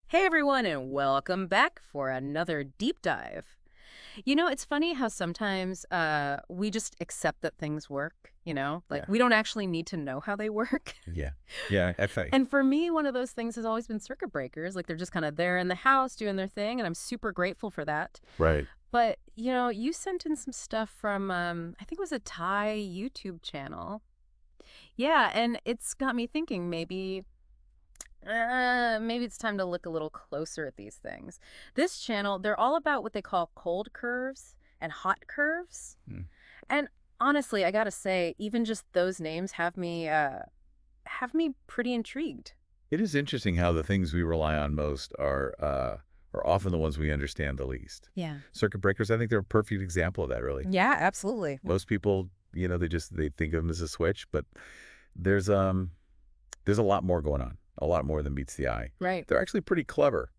Hey everyone, and welcome back for another deep dive. It's funny how sometimes we just accept that things work, like Yeah. we don't actually need to know how they work. Yeah. Yeah, FA. And for me, one of those things has always been circuit breakers. Like they're just kind of there in the house doing their thing, and I'm super grateful for that. Right. But, you sent in some stuff from, I think it was a Thai YouTube channel. Yeah, and it's got me thinking maybe it's time to look a little closer at these things. This channel, they're all about what they call cold curves and hot curves. Mm. And honestly, I gotta say, even just those names have me pretty intrigued. It is interesting how the things we rely on most are often the ones we understand the least. Yeah. Circuit breakers, I think they're a perfect example of that, really. Yeah, absolutely. Most people, they think of them as a switch, but there's there's a lot more going on, a lot more than meets the eye. Right. They're actually pretty clever,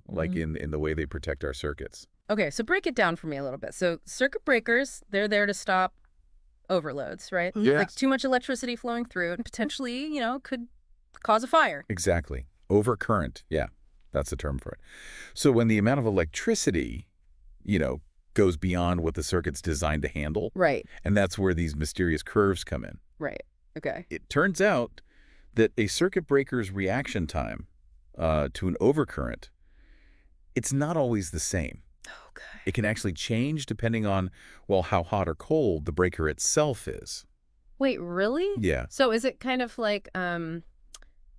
like Mhm. in the way they protect our circuits. Okay, so break it down for me a little bit. So circuit breakers, they're there to stop overloads, right? Yeah. Like too much electricity flowing through and potentially, could cause a fire. Exactly. Overcurrent. Yeah, that's the term for it. So when the amount of electricity, you know, goes beyond what the circuit's designed to handle, Right. and that's where these mysterious curves come in. Right. Okay. It turns out that a circuit breaker's reaction time to an overcurrent, it's not always the same. Okay. It can actually change depending on, well, how hot or cold the breaker itself is. Wait, really? Yeah, So is it kind of like, I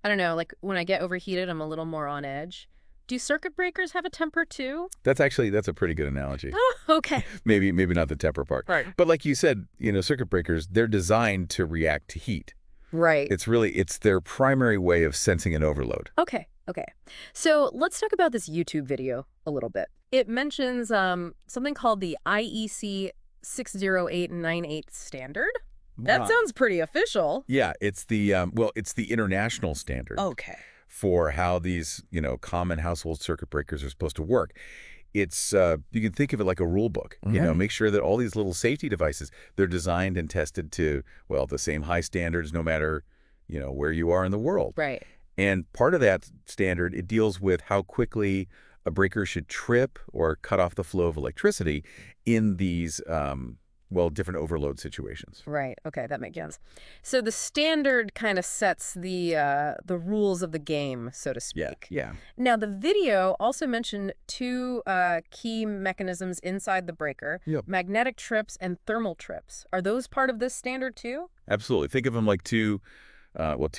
don't know, like when I get overheated, I'm a little more on edge. Do circuit breakers have a temper too? that's a pretty good analogy. Oh, okay. Maybe not the temper part. Right. But like you said, circuit breakers, they're designed to react to heat. Right. It's their primary way of sensing an overload. Okay. Okay. So let's talk about this YouTube video a little bit. It mentions something called the IEC 60898 standard. That Wow. sounds pretty official. Yeah, it's it's the international standard Okay. for how these, common household circuit breakers are supposed to work. It's you can think of it like a rule book. Okay. Make sure that all these little safety devices, they're designed and tested to, well, the same high standards no matter, where you are in the world. Right. And part of that standard, it deals with how quickly a breaker should trip or cut off the flow of electricity in these, different overload situations. Right. Okay, that makes sense. So the standard kind of sets the rules of the game, so to Yeah, speak. yeah. Now, the video also mentioned two key mechanisms inside the breaker: Yep. magnetic trips and thermal trips. Are those part of this standard too? Absolutely. Think of them like two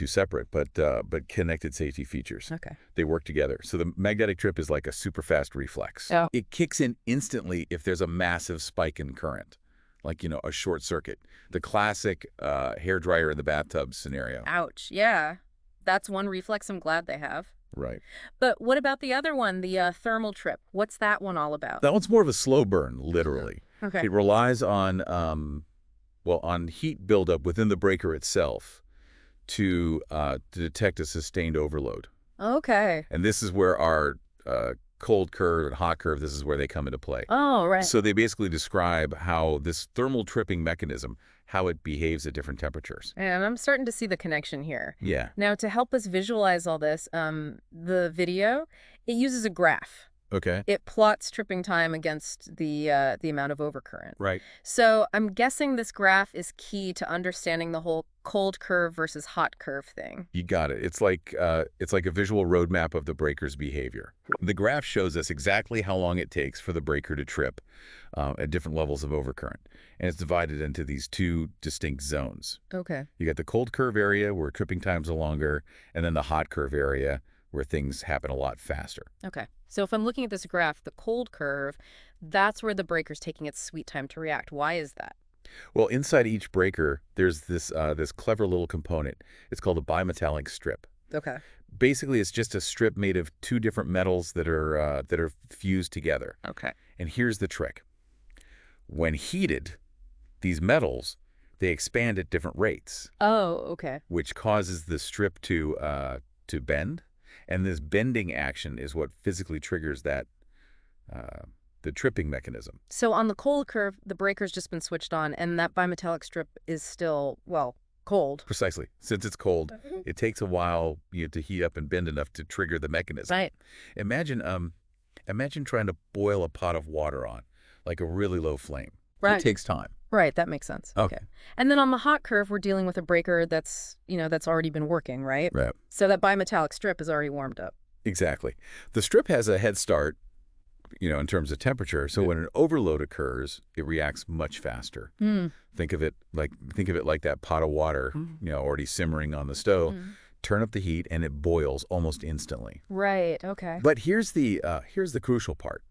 separate but connected safety features. Okay. They work together. So the magnetic trip is like a super fast reflex. Oh. It kicks in instantly if there's a massive spike in current, like, a short circuit. The classic hair dryer in the bathtub scenario. Ouch. Yeah. That's one reflex I'm glad they have. Right. But what about the other one, the thermal trip? What's that one all about? That one's more of a slow burn, literally. Okay. It relies on heat buildup within the breaker itself to detect a sustained overload. Okay. And this is where our cold curve and hot curve, this is where they come into play. Oh, right. So they basically describe how this thermal tripping mechanism, how it behaves at different temperatures. And I'm starting to see the connection here. Yeah. Now, to help us visualize all this, the video, it uses a graph. Okay. It plots tripping time against the amount of overcurrent. Right. So I'm guessing this graph is key to understanding the whole cold curve versus hot curve thing. You got it. It's like a visual roadmap of the breaker's behavior. The graph shows us exactly how long it takes for the breaker to trip at different levels of overcurrent. And it's divided into these two distinct zones. Okay. You got the cold curve area where tripping times are longer, and then the hot curve area where things happen a lot faster. Okay. So if I'm looking at this graph, the cold curve, that's where the breaker's taking its sweet time to react. Why is that? Well, inside each breaker, there's this clever little component. It's called a bimetallic strip. Okay. Basically, it's just a strip made of two different metals that are fused together. Okay. And here's the trick. When heated, these metals, they expand at different rates, Oh, okay. which causes the strip to bend. And this bending action is what physically triggers the tripping mechanism. So on the cold curve, the breaker's just been switched on, and that bimetallic strip is still, well, Cold. Precisely. Since it's cold, Mhm. it takes a while, to heat up and bend enough to trigger the mechanism. Right. Imagine trying to boil a pot of water on, like a really low flame. It Right. takes time. Right, that makes sense. Okay. Okay. And then on the hot curve, we're dealing with a breaker that's already been working, right? Right. So that bimetallic strip is already warmed up. Exactly. The strip has a head start, in terms of temperature. So when an overload occurs, it reacts much faster. Hmm. Think of it like that pot of water, already simmering on the stove. Mm. Turn up the heat and it boils almost instantly. Right, okay. But here's the crucial part,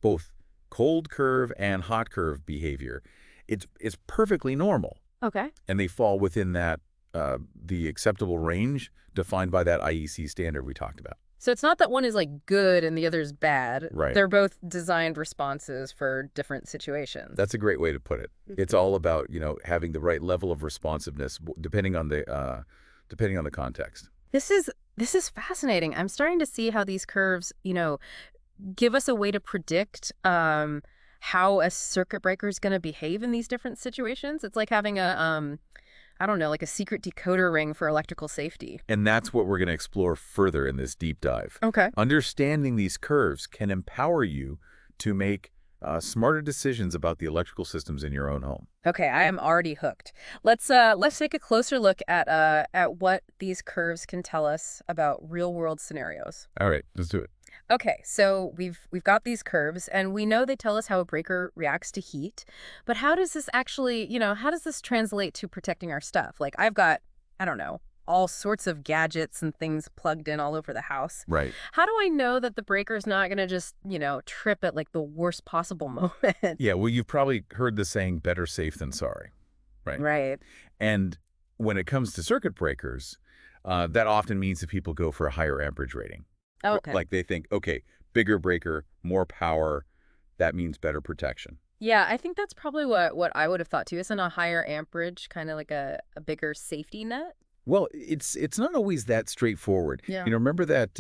both cold curve and hot curve behavior. It's perfectly normal, Okay. and they fall within that the acceptable range defined by that IEC standard we talked about. So it's not that one is like good and the other is bad. Right. They're both designed responses for different situations. That's a great way to put it. It's all about having the right level of responsiveness depending on the context. This is fascinating. I'm starting to see how these curves, give us a way to predict how a circuit breaker is going to behave in these different situations. It's like having I don't know, like a secret decoder ring for electrical safety. And that's what we're going to explore further in this deep dive. Okay. Understanding these curves can empower you to make smarter decisions about the electrical systems in your own home. Okay, I am already hooked. Let's take a closer look at what these curves can tell us about real-world scenarios. All right, let's do it. Okay, so we've got these curves, and we know they tell us how a breaker reacts to heat. But how does this actually, how does this translate to protecting our stuff? Like I've got, I don't know, all sorts of gadgets and things plugged in all over the house. Right. How do I know that the breaker's not going to just, trip at like the worst possible moment? Yeah, well, you've probably heard the saying, better safe than sorry, right? Right. And when it comes to circuit breakers, that often means that people go for a higher amperage rating. Oh, okay. Like they think, okay, bigger breaker, more power, that means better protection. Yeah, I think that's probably what I would have thought too. Isn't a higher amperage kind of like a bigger safety net? Well, it's not always that straightforward. Yeah. Remember that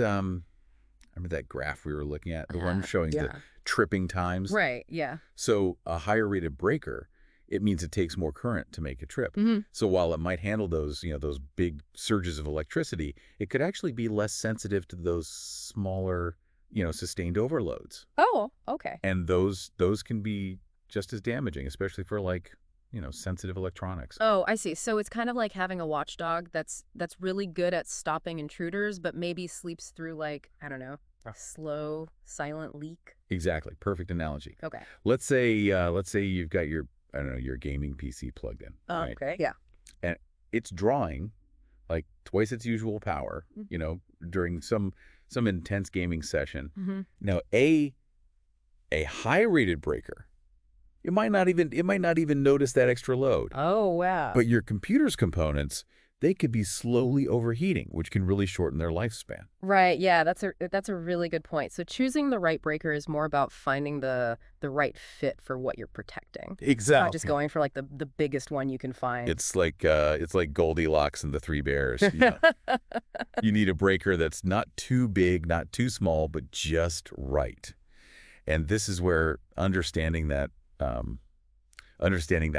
graph we were looking at, the one showing the tripping times? Right, yeah. So a higher rated breaker, it means it takes more current to make a trip. Mm-hmm. So while it might handle those big surges of electricity, it could actually be less sensitive to those smaller, sustained overloads. Oh, okay. And those can be just as damaging, especially for sensitive electronics. Oh, I see. So it's kind of like having a watchdog that's really good at stopping intruders, but maybe sleeps through like, I don't know, a slow, silent leak. Exactly. Perfect analogy. Okay. Let's say you've got your, I don't know, your gaming PC plugged in. Oh, right? okay. Yeah. And it's drawing like twice its usual power, during some intense gaming session. Mm-hmm. Now, a high rated breaker, it might not even notice that extra load. Oh, wow. But your computer's components, they could be slowly overheating, which can really shorten their lifespan. Right. Yeah, that's a really good point. So choosing the right breaker is more about finding the right fit for what you're protecting. Exactly. Not just going for like the biggest one you can find. It's like Goldilocks and the Three Bears. You need a breaker that's not too big, not too small, but just right. And this is where understanding that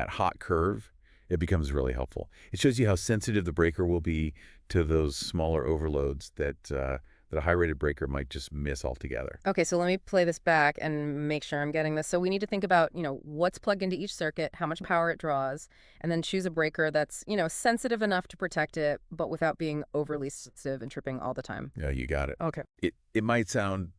hot curve, it becomes really helpful. It shows you how sensitive the breaker will be to those smaller overloads that a high-rated breaker might just miss altogether. Okay, so let me play this back and make sure I'm getting this. So we need to think about, what's plugged into each circuit, how much power it draws, and then choose a breaker that's, sensitive enough to protect it, but without being overly sensitive and tripping all the time. Yeah, you got it. Okay. It might sound,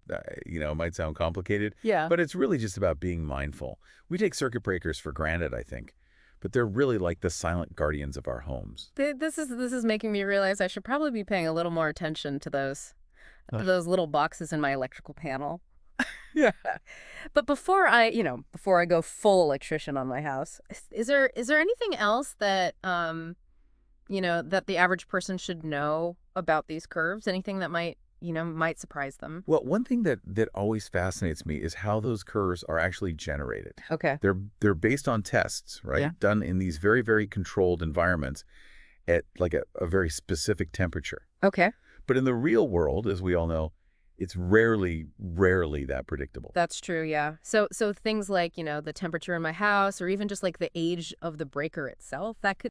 complicated. Yeah. But it's really just about being mindful. We take circuit breakers for granted, I think, but they're really like the silent guardians of our homes. This is making me realize I should probably be paying a little more attention to those little boxes in my electrical panel. Yeah. But before I go full electrician on my house, is there anything else that that the average person should know about these curves? Anything that might surprise them? Well, one thing that always fascinates me is how those curves are actually generated. Okay. They're based on tests, right? Yeah. Done in these very, very controlled environments at like a very specific temperature. Okay. But in the real world, as we all know, it's rarely that predictable. That's true, yeah. So things like, the temperature in my house or even just like the age of the breaker itself, that